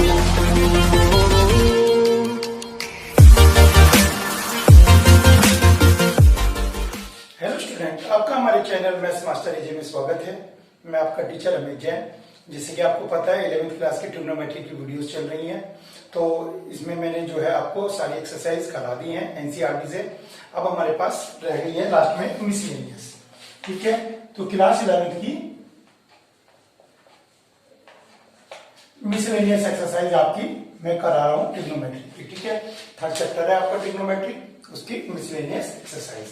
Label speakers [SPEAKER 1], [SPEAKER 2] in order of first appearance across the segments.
[SPEAKER 1] Hello student, आपका हमारे channel maths master एजे में स्वागत है। मैं आपका टीचर अमित जैन। जैसे कि आपको पता है 11वीं क्लास की ट्रिग्नोमेट्री की वीडियोस चल रही हैं, तो इसमें मैंने जो है आपको सारी एक्सरसाइज करा दी हैं एनसीईआरटी से। अब हमारे पास रह गई है लास्ट में मिसलेनियस। ठीक है, तो क्लास 11वीं की मिसलेनियस एक्सरसाइज आपकी मैं करा रहा हूं ट्रिग्नोमेट्री की। ठीक है, थर्ड चैप्टर है आपका ट्रिग्नोमेट्री, उसकी मिसलेनियस एक्सरसाइज।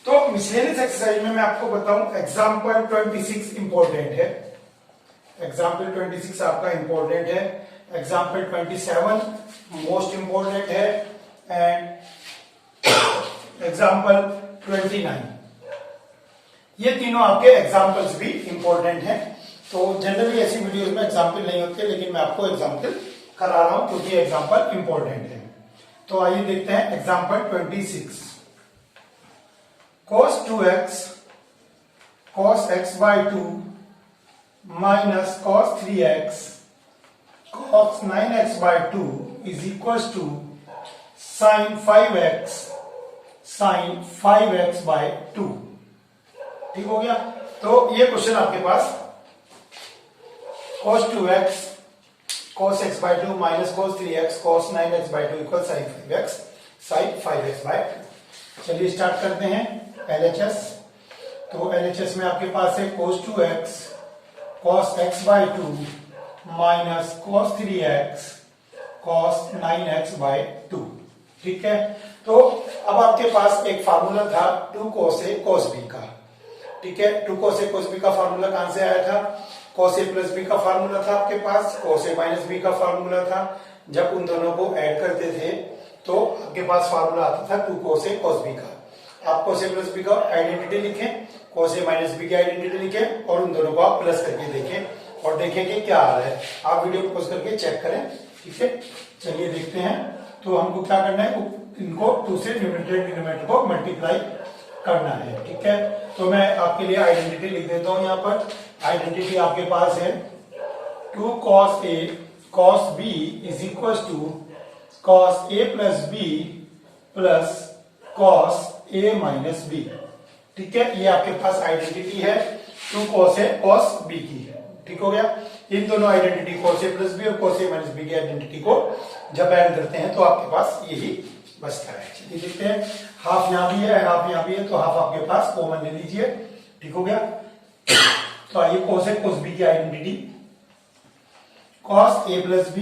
[SPEAKER 1] तो मिसलेनियस एक्सरसाइज में मैं आपको बताऊं एग्जाम्पल 26 इंपॉर्टेंट है। एग्जाम्पल 26 आपका इंपॉर्टेंट है। एग्जाम्पल 27 मोस्ट इंपॉर्टेंट है एंड एग्जाम्पल 29, ये तीनों आपके एग्जाम्पल्स भी इंपॉर्टेंट हैं। तो जनरली ऐसी वीडियोस में एग्जाम्पल नहीं होते, लेकिन मैं आपको एग्जाम्पल करा रहा हूं क्योंकि एग्जाम्पल इंपॉर्टेंट है। तो आइए देखते हैं example 26। cos 2x cos x by 2 minus cos 3x cos 9x by 2 is equals to sin 5x by 2। ठीक हो गया। तो ये क्वेश्चन आपके पास cos 2x cos x by 2 minus cos 3x cos 9x by 2 equals sin 5x by 2। चलिए start करते हैं LHS। तो LHS में आपके पास है cos 2x cos x by 2 minus cos 3x cos 9x by 2। ठीक है, तो अब आपके पास एक फार्मूला था 2 cos a cos b का। ठीक है, 2 cos a cos b का फार्मूला कहां से आया था? cos a plus b का फार्मूला था आपके पास, cos a minus b का फार्मूला था। जब उन दोनों को ऐड करते थे तो आपके पास फार्मूला आता था 2 cos a cos b का। आप cos a plus b का आइडेंटिटी लिखें, cos a minus b की आइडेंटिटी लिखें और उन दोनों को आप प्लस करके देखें और देखें कि क्या आ रहा है। आप वीडियो को पॉज करके चेक करें। ठीक है, चलिए देखते हैं। तो हमको क्या करना है, इनको 2 से डिनोमिनेटर को मल्टीप्लाई करना है। ठीक है, तो मैं आपके लिए आइडेंटिटी लिख देता हूं। यहाँ पर आइडेंटिटी आपके पास है 2 cos a cos b is equals to cos a plus b plus cos a minus b। ठीक है, ये आपके पास आइडेंटिटी है 2 cos a cos b की। ठीक हो गया। इन दोनों identity cos a plus b और cos a minus b की आइडेंटिटी को जब ऐड करते हैं तो आपके पास यही बचता है। चलिए देखते हैं, हाफ यहाँ भी है हाफ यहाँ भी है, तो हाफ आपके पास कॉमन ले लीजिए। ठीक हो गया। तो आइए cos a cos b की identity cos a plus b,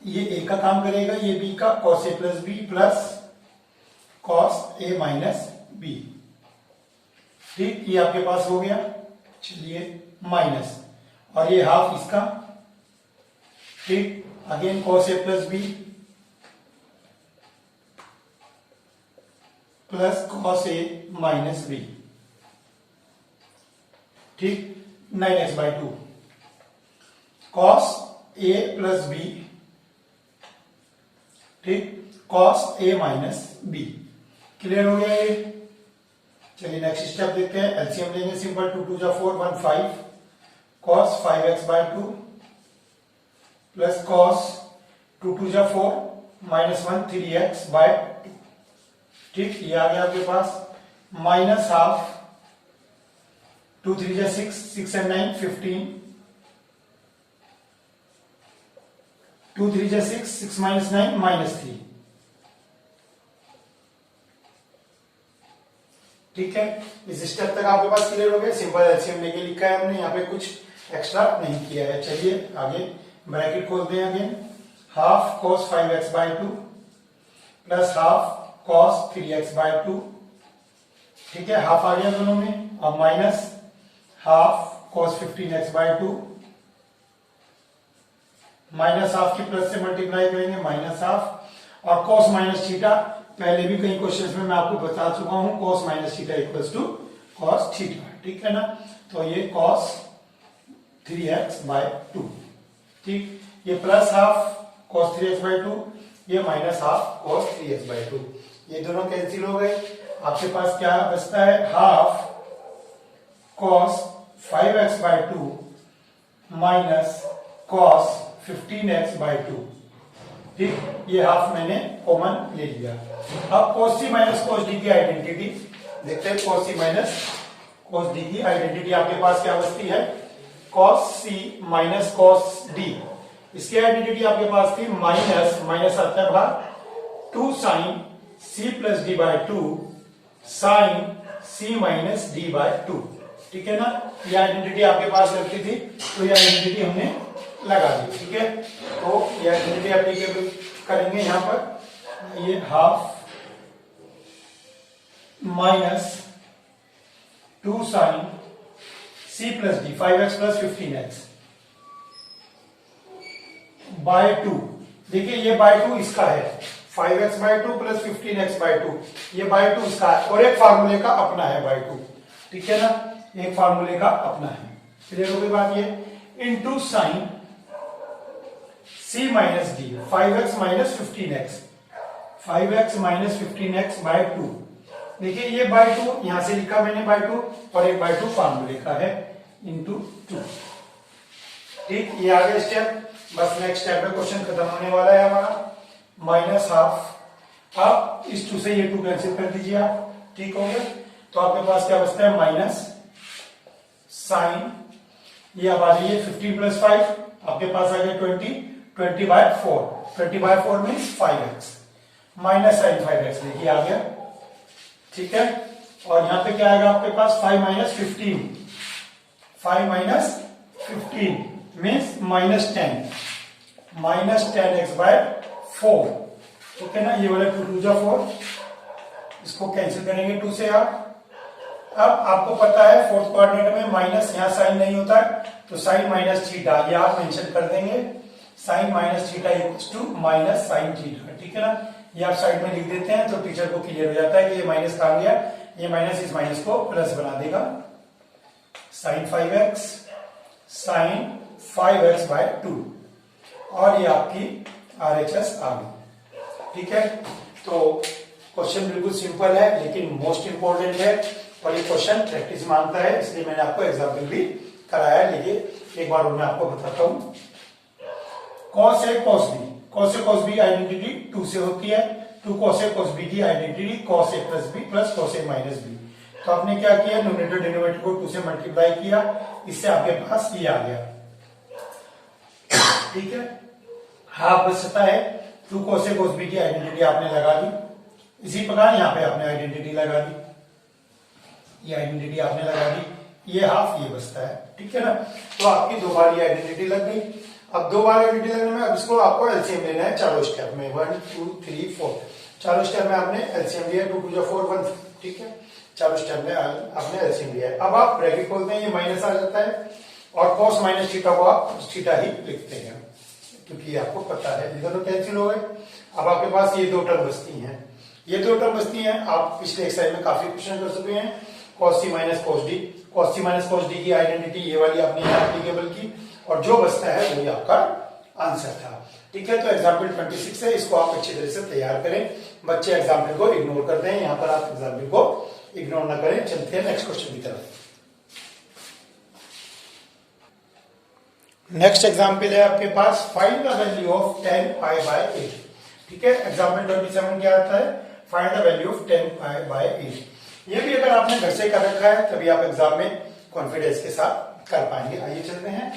[SPEAKER 1] ये a का काम करेगा, ये b का cos a plus b plus cos a minus b। ठीक, ये आपके पास हो गया। चलिए माइनस, और ये हाफ इसका। ठीक, again cos a plus b plus cos a minus b। ठीक, 9x by 2 cos a plus b, ठीक, cos a minus b। Clear हो गया ये। चलिए नेक्स्ट स्टेप देखते हैं, एलसीएम लेंगे सिंपल। 2 2 जा 4 1 5 cos 5x by 2 plus cos 2 2 जा 4 माइनस 1 3x by 2। ठीक, ये आ गया आपके पास। माइनस हाफ 2 3 जा 6 6 and 9 15 2 3 जा 6 6 minus 9 minus 3। ठीक है, इस स्टेप तक आपके पास क्लियर हो गया। सिंपल एलसीएम लेके लिखा है हमने, यहाँ पे कुछ एक्स्ट्रा नहीं किया है। चलिए आगे ब्रैकेट खोलते हैं। Again half cos 5x by 2 plus half cos 3x by 2। ठीक है, हाफ आ गया दोनों में। अब minus half cos 15x by 2 minus half की प्लस से मल्टीप्लाई करेंगे, माइनस हाफ। और cos माइनस थीटा, पहले भी कई क्वेश्चंस में मैं आपको बता चुका हूं, cos minus theta equals to cos theta. ठीक है ना, तो ये cos 3x by 2। ठीक, ये plus half cos 3x by 2, ये minus half cos 3x by 2। ये दोनों कैंसिल हो गए। आपके पास क्या बचता है, half cos 5x by 2 minus cos 15x/2। ठीक, ये हाफ मैंने कॉमन ले लिया। अब cos c minus cos d की आइडेंटिटी देखते हैं। cos c minus cos d की आइडेंटिटी आपके पास क्या बचती है? cos c minus cos d, इसकी आइडेंटिटी आपके पास थी माइनस, माइनस आता है बाहर 2 sin c plus d by 2 sin c minus d by 2। ठीक है ना, ये आइडेंटिटी आपके पास लगती थी, तो ये आइडेंटिटी हमने लगा दी। ठीक है, तो ये आइडेंटिटी एप्लीकेबल करेंगे यहां पर। ये half minus 2 sin c plus d 5x plus 15x by 2। देखिए ये बाय 2 इसका है, 5x/2 प्लस 15x/2, ये बाय 2 इसका है, और एक फार्मूले का अपना है बाय 2। ठीक है ना, एक फार्मूले का अपना है। क्लियर हो गई बात? ये into sine c minus d 5x minus 15x, 5x minus 15x by 2। देखिए ये बाय 2 यहां से लिखा मैंने बाय 2, और एक बाय 2 फार्मूले का है इनटू 2। ठीक, ये आगे स्टेप, बस नेक्स्ट स्टेप में क्वेश्चन खत्म होने वाला है हमारा। माइनस हाफ, अब इस 2 से ये 2 कैंसिल कर दीजिए आप। ठीक हो गया, तो आपके पास क्या बचता है? माइनस साइन, ये अब आ जाइए 15 प्लस 5, आपके पास आ गया 20, 20/4, 20/4 means 5x minus sign 5x, देखिए आ गया। ठीक है, और यहां पे क्या आएगा आपके पास? 5 minus 15, 5 minus 15 means minus 10, minus 10x/4। ठीक है ना, ये वाला 2 2 4, इसको कैंसिल करेंगे 2 से आप। अब आपको पता है फोर्थ कोऑर्डिनेट में माइनस, यहां साइन नहीं होता है, तो साइन माइनस थीटा ये आप मेंशन कर देंगे। Sine minus theta equals to minus sine theta. ठीक है ना, ये आप साइड में लिख देते हैं तो टीचर को क्लियर हो जाता है कि ये माइनस कहां गया, ये माइनस इस माइनस को प्लस बना देगा। साइन 5x साइन 5x/2, और ये आपकी RHS आ गई। ठीक है, तो क्वेश्चन बिल्कुल सिंपल है लेकिन मोस्ट इंपोर्टेंट है, और ये क्वेश्चन प्रैक्टिस मांगता है, इसलिए मैंने आपको एग्जाम्पल भी कराया है। देखिए एक बार मैं आपको बताता हूं। cos a cos b, cos a cos b identity 2 से होती है, तो cos a cos b की identity cos a plus b plus cos a minus b। तो आपने क्या किया? न्यूमरेटर डिनोमिनेटर को 2 से मल्टीप्लाई किया, इससे आपके पास ये आ गया। ठीक है, हाफ बचता है, 2 cos a cos b की आइडेंटिटी आपने लगा दी। इसी प्रकार यहां पे आपने आइडेंटिटी लगा दी, ये आइडेंटिटी आपने लगा दी, ये हाफ ये बचता है। ठीक है ना, तो आपकी 2 बार ये आइडेंटिटी लग गई। अब 2 बार आइडेंटिटी लगने में अब इसको आपको एलसीएम लेना है चारों स्टेप में, 1 2 3 4, चारों स्टेप में आपने एलसीएम लिया, 2 2 4 1। ठीक है, चारों स्टेप में आपने एलसीएम लिया है। अब आप ब्रैकेट खोलते हैं, ये माइनस आ जाता है, और cos माइनस थीटा को आप थीटा ही लिखते हैं, क्योंकि ये आपको पता है। इधर तो कैंसिल हो गए। अब आपके पास ये 2 टर्म बचती हैं, ये 2 टर्म बचती हैं। आप पिछले एक्सरसाइज में काफी क्वेश्चन कर चुके हैं। cos c minus cos d, cos c minus cos d की आइडेंटिटी ये वाली आपने एप्लीकेबल की, और जो बचता है वही आपका आंसर था। ठीक है, तो एग्जाम्पल 26 है, इसको आप अच्छी तरह से तैयार करें। बच्चे एग्जाम्पल को इग्नोर करते हैं, यहां पर आप एग्जाम्पल को इग्नोर ना करें। चलते हैं नेक्स्ट क्वेश्चन की तरफ। नेक्स्ट एग्जाम्पल है आपके पास, फाइंड द वैल्यू ऑफ 10π/8। ठीक है, एग्जाम्पल 27 क्या आता है? Find the value of 10π/8। ये भी अगर आपने घर से कर रखा है तभी आप एग्जाम में कॉन्फिडेंस के साथ कर पाएंगे। आइए चलते हैं,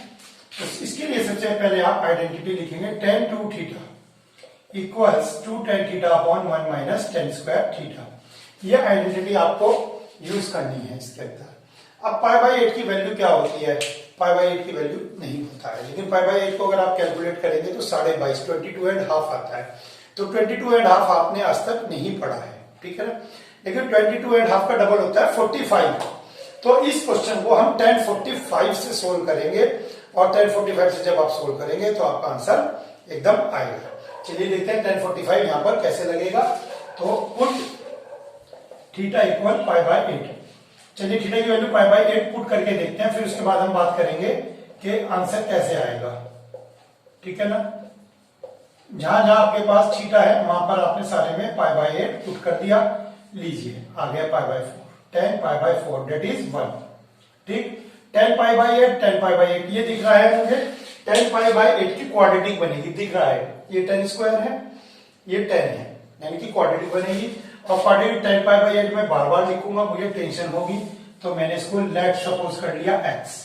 [SPEAKER 1] तो इसके लिए सबसे पहले आप आइडेंटिटी लिखेंगे, tan 2 theta equals to tan theta upon 1 minus tan square theta. ये आइडेंटिटी आपको यूज करनी है इसके अंदर। अब π/8 की वैल्यू क्या होती है? π/8 की वैल्यू नहीं होता है, लेकिन π/8 को अगर आप कैलकुलेट करेंगे तो 22.5, 22.5 आता है। तो 22.5 आपने आज तक नहीं पढ़ा है। ठीक है ना, लेकिन 22.5 का डबल होता है 45। तो इस क्वेश्चन को हम 1045 से सोल्व करेंगे, और 1045 से जब आप सोल्व करेंगे तो आपका आंसर एकदम आएगा। चलिए देखते हैं 1045 यहां पर कैसे लगेगा। तो पुट थीटा इक्वल π/8। चलिए थीटा की वैल्यू π/8 पुट करके देखते हैं, फिर उसके बाद हम बात करेंगे कि आंसर कैसे आएगा। ठीक है ना, जहां जहां आपके पास थीटा है वहां पर आपने सारे में π/8 पुट कर दिया। लीजिए आ गया π/4, 10π/4 दैट इज 1। ठीक, 10π/8 10π/8 ये दिख रहा है मुझे, 10 पाई बाय 8 की क्वाड्रेटिक बनेगी, दिख रहा है ये 10 स्क्वायर है, ये 10 है, यानी कि क्वाड्रेटिक बनेगी। और क्वाड्रेटिक 10 पाई बाय 8 में बार बार लिखूंगा, मुझे टेंशन होगी, तो मैंने इसको लेट सपोज कर लिया x।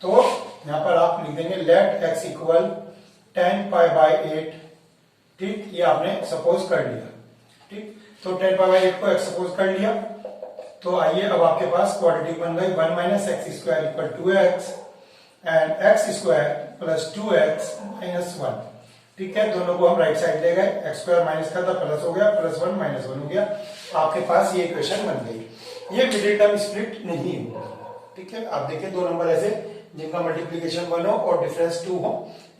[SPEAKER 1] तो यहां पर आप लिख देंगे let x equal 10 pi by 8, ठीक, ये आपने सपोज कर लिया, ठीक। तो 10 पाई बाय 8 को x सपोज कर लिया। तो आइए अब आपके पास क्वाड्रेटिक बन गई 1 minus x square equal 2x and x square plus 2x minus 1, ठीक है। दोनों को हम राइट साइड ले गए, एक्स स्क्वायर माइनस का था प्लस हो गया, प्लस 1 माइनस 1 हो गया, आपके पास ये इक्वेशन बन गई। ये मिडिल टर्म स्प्लिट नहीं होगा, ठीक है। आप देखिए दो नंबर ऐसे जिनका मल्टीप्लीकेशन 1 हो और डिफरेंस 2 हो,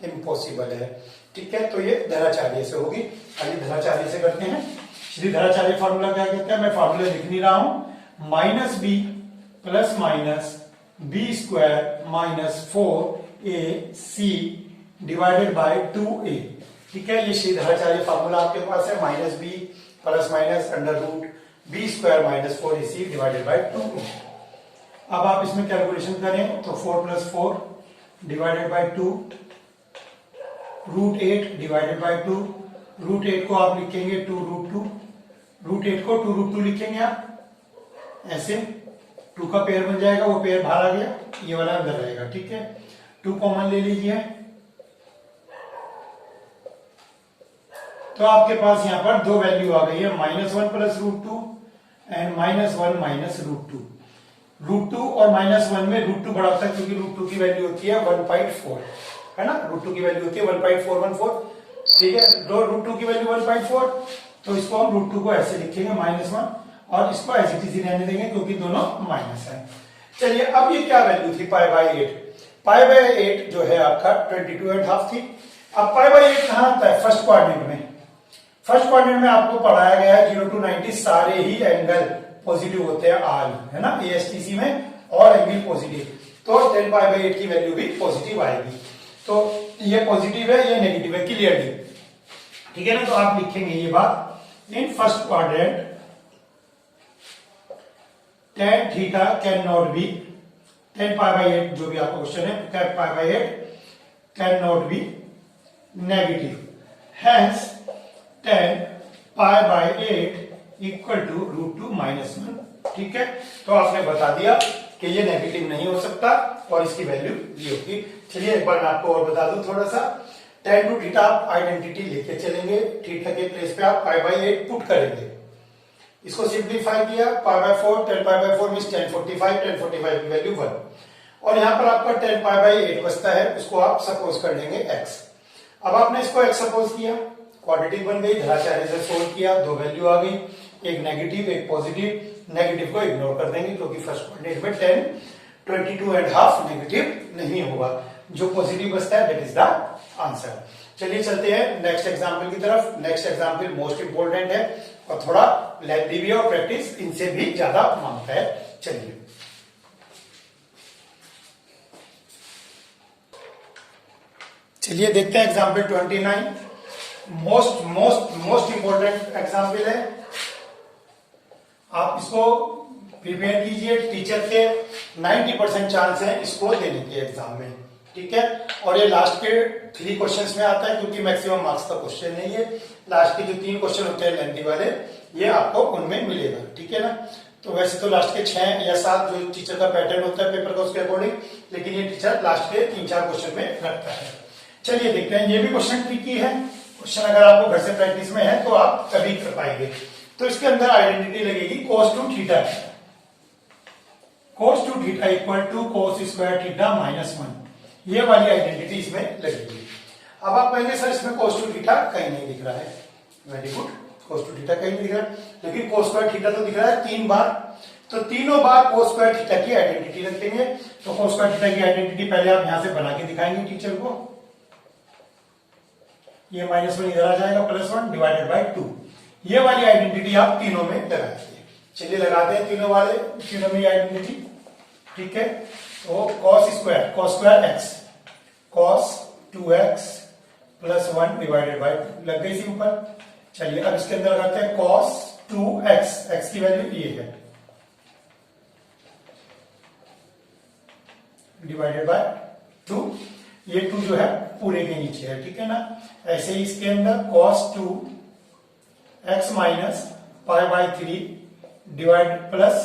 [SPEAKER 1] इम्पॉसिबल है, ठीक है। तो ये धराचार्य से होगी। आइए धराचार्य से करते हैं। श्री धराचार्य फॉर्मूला क्या कहते हैं, मैं फॉर्मूला लिख नहीं रहा हूं, minus b plus minus b square minus 4ac divided by 2a, ठीक है। ये श्री धराचार्य फॉर्मूला आपके पास है, minus b plus minus under root b square minus 4ac divided by 2a। अब आप इसमें कैलकुलेशन करें तो 4 plus 4 divided by 2 root 8 divided by 2, root 8 को आप लिखेंगे 2 रूट 2, रूट 8 को 2 रूट 2 लिखेंगे आप ऐसे, 2 का पेयर बन जाएगा, वो पेयर बाहर आ गया, ये वाला अंदर रहेगा, ठीक है। 2 कॉमन ले लीजिए, तो आपके पास यहां पर दो वैल्यू आ गई है, -1 plus root 2 and -1 minus root 2। Root 2 और -1 में रूट 2 बड़ा होता है, क्योंकि रूट 2 की वैल्यू होती है 1.4, है ना, रूट 2 की वैल्यू होती है 1.414, ठीक है। रूट 2 की वैल्यू 1.4, तो इसको हम रूट 2 को ऐसे लिखेंगे -1 और इसको एज इट इज रहने देंगे क्योंकि दोनों माइनस है। चलिए अब ये क्या वैल्यू थी पाई बाय 8, पाई बाय 8 जो है आपका 22.5 थी। अब पाई बाय 8 कहां आता है, फर्स्ट क्वाड्रेंट में। फर्स्ट क्वाड्रेंट में आपको पढ़ाया गया है 0 to 90 सारे ही एंगल पॉजिटिव होते हैं, आल, है ना, ASTC में और एंगल पॉजिटिव, तो 10 पाई बाय 8 की वैल्यू भी पॉजिटिव आएगी। तो ये पॉजिटिव है, ये नेगेटिव है, क्लियरली, ठीक है ना। तो आप लिखेंगे ये बात, in first quadrant tan theta can not be 10 pi by 8, जो भी आपका क्वेश्चन है, 10 pi by 8 can not be negative, hence 10 pi by 8 equal to root 2 minus 1, ठीक है। तो आपने बता दिया कि ये नेगेटिव नहीं हो सकता और इसकी वैल्यू ये होगी। चलिए एक बार मैं आपको और बता दूं थोड़ा सा, tan टू थीटा आप आइडेंटिटी लेके चलेंगे, थीटा के प्लेस पे आप पाई बाय 8 पुट करेंगे, इसको सिंप्लीफाई किया, pi by 4, 10 pi bye 4 means 1045, 1045 की वैल्यू 1, और यहां पर आपका 10 पाई बाय 8 बचता है, उसको आप सपोज कर लेंगे x। अब आपने इसको x सपोज किया, क्वाड्रेटिक बन गई, धराचार्य से सोल्व किया, दो वैल्यू आ गई, एक नेगेटिव एक पॉजिटिव। नेगेटिव को इग्नोर कर देंगे क्योंकि फर्स्ट क्वाड्रेंट में 10 22.5 नेगेटिव नहीं होगा, जो पॉजिटिव बचता है दैट इज द आंसर। चलिए चलते हैं नेक्स्ट एग्जांपल की तरफ। नेक्स्ट एग्जांपल मोस्ट इंपोर्टेंट है और थोड़ा लेंथी भी है और प्रैक्टिस इनसे भी ज्यादा मांगता है। चलिए चलिए देखते हैं example 29, most most most important example है। आप इसको प्रिपेयर कीजिए, टीचर के 90% चांस है इसको देने के एग्जाम में, ठीक है। और ये लास्ट के 3 क्वेश्चंस में आता है क्योंकि मैक्सिमम मार्क्स का क्वेश्चन नहीं है, लास्ट के जो 3 क्वेश्चन होते हैं लेंथी वाले, ये आपको उनमें मिलेगा, ठीक है ना। तो वैसे तो लास्ट के 6 या 7 जो टीचर का पैटर्न होता है पेपर का उसके अकॉर्डिंग, लेकिन ये टीचर लास्ट के 3-4 क्वेश्चन में रखता है। चलिए देखते हैं, ये भी क्वेश्चन ट्रिकी है, क्वेश्चन अगर आपको घर से प्रैक्टिस में है तो आप कभी कर पाएंगे। तो इसके अंदर आइडेंटिटी लगेगी cos two theta, cos two theta equal to cos square theta minus 1, ये वाली आइडेंटिटी इसमें लगेगी। अब आप कहेंगे सर इसमें cos टू थीटा कहीं नहीं दिख रहा है, very good, cos two theta कहीं नहीं दिख रहा है, लेकिन cos स्क्वायर थीटा तो दिख रहा है 3 बार, तो तीनों बार cos स्क्वायर थीटा की आइडेंटिटी रख देंगे। तो cos स्क्वायर थीटा की आइडेंटिटी पहले आप यहां से बना के दिखाएंगे टीचर को, ये -1 इधर आ जाएगा, +1 डिवाइडेड बाय 2, ये वाली आइडेंटिटी आप तीनों में लगाइए। चलिए लगाते हैं तीनों में आइडेंटिटी, ठीक है। तो cos square x, cos 2x plus 1 divided by 2 लग गई सिंपल। चलिए अब इसके अंदर लगाते हैं cos 2x, x की वैल्यू ये है, डिवाइडेड बाय 2, ये 2 जो है पूरे के नीचे है, ठीक है ना। ऐसे ही इसके अंदर cos 2 x minus pi by 3 divide plus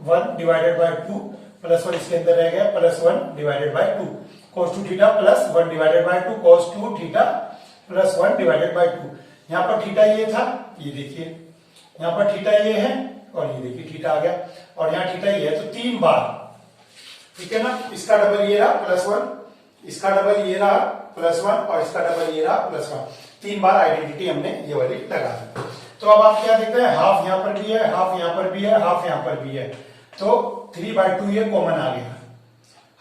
[SPEAKER 1] 1 divided by 2 plus 1 इसके अंदर रह गया plus 1 divided by 2 cos 2 theta plus 1 divided by 2 cos 2 theta plus 1 divided by 2। यहाँ पर थीटा ये था, ये देखिए यहाँ पर थीटा ये है और ये देखिए थीटा आ गया, और यहाँ थीटा ये है, तो 3 बार, ठीक है ना। इसका डबल ये रहा प्लस 1, इसका डबल ये रहा प्लस 1 और इसका डबल ये रहा प्लस 1। 3 बार आइडेंटिटी हमने ये वाली लगा दी। तो अब आप क्या देखते हैं, हाफ यहाँ पर भी है, हाफ यहाँ पर भी है, हाफ यहाँ पर भी है, तो 3/2 ये कॉमन आ गया,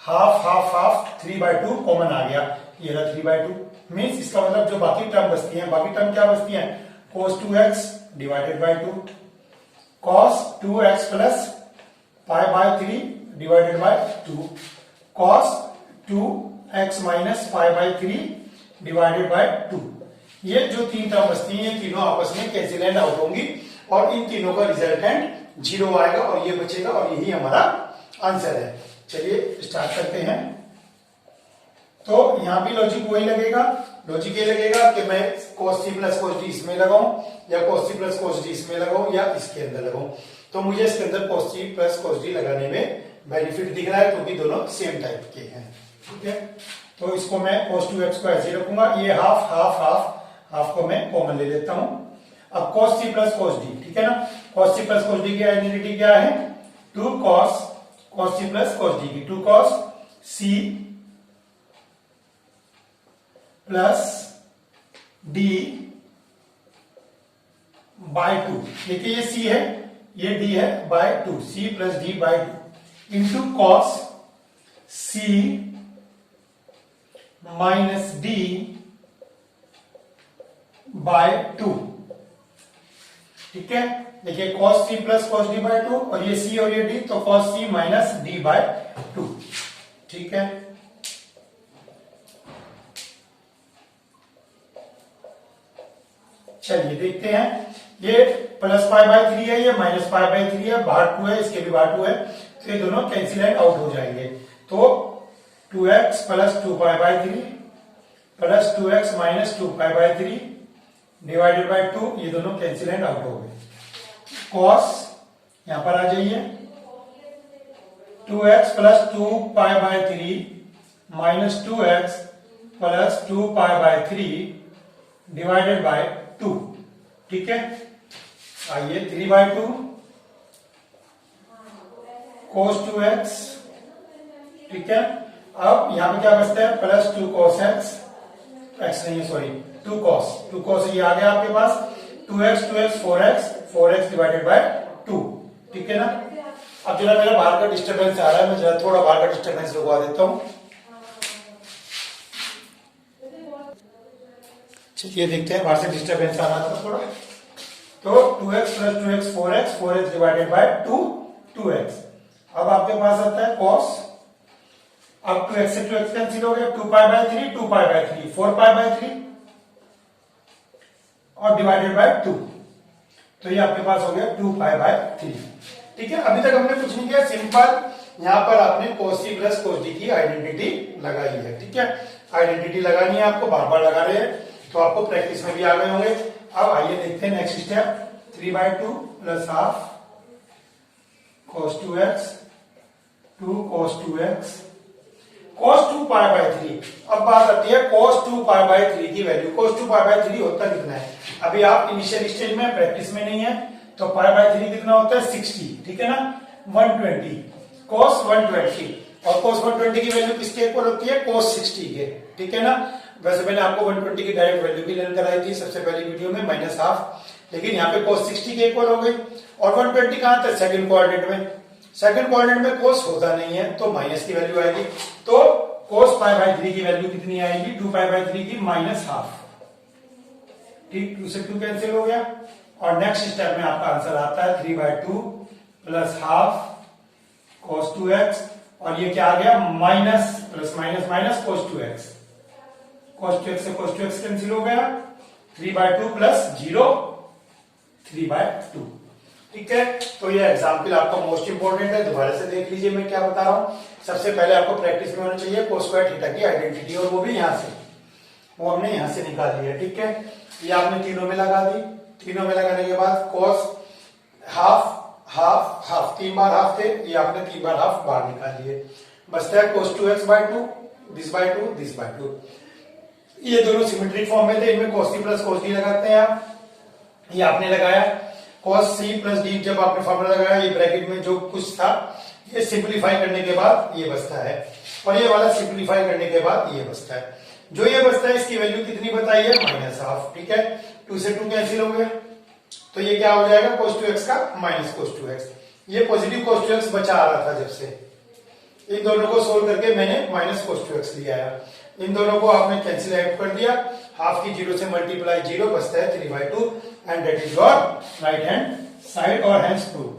[SPEAKER 1] हाफ हाफ हाफ 3/2 कॉमन आ गया, ये रहा 3/2। मीन्स इसका मतलब जो बाकी टर्म बचती है, बाकी टर्म क्या बचती है, cos 2x divided by 2 cos 2x plus pi by 3 divided by 2 cos 2x minus pi by 3 divided by 2। ये जो 3 टर्म बचती हैं, ये तीनों आपस में कैंसिल आउट होंगी और इन तीनों का रिजल्टेंट 0 आएगा और ये बचेगा और यही हमारा आंसर है। चलिए स्टार्ट करते हैं। तो यहां भी लॉजिक वही लगेगा, लॉजिक ये लगेगा कि मैं cos c plus cos d इसमें लगाऊं या cos c plus cos d इसमें लगाऊं या इसके अंदर लगाऊं। तो मुझे इसके अंदर cos c plus cos d लगाने में बेनिफिट दिख रहा है क्योंकि दोनों सेम टाइप के हैं, ठीक है। तो इसको मैं cos 2x को ऐसे रखूंगा, ये हाफ हाफ हाफ हाफ को मैं कॉमन ले लेता हूं। अब cos c plus cos d, ठीक है ना। cos c plus cos d की आइडेंटिटी क्या है, 2 cos c plus cos d की 2 cos c plus d by 2। देखिए ये c है, ये d है, by 2, c plus d by 2 into cos c minus d by 2, ठीक है। देखिए cos c plus cos d by 2 और ये c और ये d, तो cos c minus d by 2, ठीक है। चलिए देखते हैं, ये प्लस पाई बाय 3 है, ये माइनस पाई बाय 3 है, बाहर 2 है, इसके भी बाहर 2 है, तो ये दोनों कैंसिल आउट हो जाएंगे। तो 2x plus 2 pi by 3 plus 2x minus 2 pi by 3 divided by 2, ये दोनों कैंसिल आउट हो गए। cos यहां पर आ जाइए, 2x plus 2 pi by 3 minus 2x plus 2 pi by 3 divided by 2, ठीक है। आइए 3/2 cos 2x, ठीक है। अब यहां पे क्या बचता है, प्लस 2 cos x, x नहीं है सॉरी 2 cos ये आ गया आपके पास, 2x 4x डिवाइडेड बाय 2, ठीक है ना। अब जरा मेरा बाहर का डिस्टर्बेंस आ रहा है, मैं जरा थोड़ा बाहर का डिस्टर्बेंस लगवा देता हूं। चलिए देखते हैं, बाहर से डिस्टर्बेंस आ रहा था थोड़ा। तो 2x plus 2x 4x divided by 2x। अब आपके पास आता है cos, अब 2x से 2x कैंसिल हो गया, 2 pi by 3 2 pi by 3 4 pi by 3 और डिवाइडेड बाय 2, तो ये आपके पास हो गया 2 पाई बाय 3, ठीक है। अभी तक हमने कुछ नहीं किया, सिंपल यहाँ पर आपने cos c plus cos d की आइडेंटिटी लगाई है, ठीक है। आइडेंटिटी लगानी है आपको, बार बार लगा रहे हैं तो आपको प्रैक्टिस में भी आ गए होंगे। अब आइए देखते हैं next step, 3/2 plus half cos 2x 2 cos 2x cos 2 pi by 3। अब बात आती है cos 2 पाई बाय 3 की वैल्यू। cos 2 पाई बाय 3 होता कितना है, अभी आप इनिशियल स्टेज में प्रैक्टिस में नहीं है, तो पाई बाय 3 कितना होता है 60, ठीक है ना। 120 cos 120 और cos 120 की वैल्यू किसके इक्वल होती है, cos 60 के, ठीक है ना। वैसे मैंने आपको 120 की डायरेक्ट वैल्यू भी लर्न कराई थी सबसे पहली वीडियो में, माइनस हाफ, लेकिन यहाँ पे cos 60 के इक्वल हो गई। और 120 कहां था, सेकंड क्वाड्रेंट में, सेकंड क्वाड्रेंट में cos होता नहीं है तो माइनस की वैल्यू आएगी। तो cos पाई बाय 3 की वैल्यू कितनी आएगी, 2 पाई बाय 3 की माइनस हाफ, ठीक, 2 से 2 कैंसिल हो गया। और नेक्स्ट स्टेप में आपका आंसर आता है 3/2 प्लस हाफ cos 2x, और ये क्या आ गया, minus plus minus minus cos 2x, cos 2x से cos 2x कैंसिल हो गया, 3/2 प्लस 0 3/2। ठीक है, तो ये एग्जाम्पल आपका मोस्ट इंपोर्टेंट है, दोबारा से देख लीजिए मैं क्या बता रहा हूँ। सबसे पहले आपको प्रैक्टिस में होना चाहिए cos स्क्वायर थीटा की आइडेंटिटी, और वो भी यहाँ से, वो हमने यहाँ से निकाली है। ठीक है, ये आपने तीनों में लगा दी, तीनों में लगाने के बाद cos हाफ हाफ हाफ, 3 बार हाफ थे, ये आपने 3 बार हाफ बाहर निकाल लिए, बचता है cos 2x/2, this by 2, this by 2। ये दोनों सिमेट्रिक फॉर्म में थे, इनमें cos c plus cos d लगाते हैं आप, ये आपने लगाया cos c प्लस d, जब आपने फॉर्मूला लगाया ये ब्रैकेट में जो कुछ था ये सिंप्लीफाई करने के बाद ये बचता है, और ये वाला सिंप्लीफाई करने के बाद ये बचता है। जो ये बचता है इसकी वैल्यू कितनी बताई है, -हाफ। ठीक है, 2 से 2 कैंसिल हो गया, तो ये क्या हो जाएगा cos 2x का माइनस cos 2x। ये पॉजिटिव cos 2x बचा आ रहा था जब से, इन दोनों को सोल्व करके मैंने माइनस cos 2x लिया है। इन दोनों को आपने कैंसिल आउट कर दिया, हाफ की 0 से मल्टीप्लाई 0, बचता है 3/2, and that is your right hand side और हैंड्स प्रूव।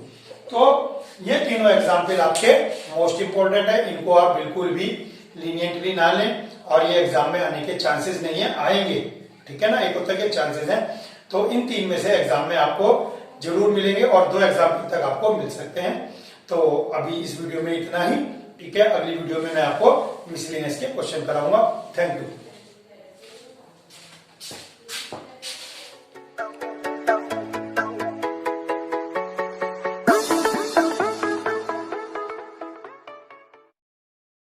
[SPEAKER 1] तो ये तीनों एग्जाम्पल आपके मोस्ट इंपोर्टेंट है, इनको आप बिल्कुल भी लीनियंटली ना लें, और ये एग्जाम में आने के चांसेस नहीं है, आएंगे। ठीक है ना, एक होता है चांसेस है, तो इन 3 में से एग्जाम में आपको जरूर मिलेंगे, और 2 एग्जाम्पल तक आपको मिल सकते हैं। तो अभी इस वीडियो में इतना ही। ठीक है, अगली वीडियो में मैं आपको मिसलेनियस के क्वेश्चन कराऊंगा। Thank you.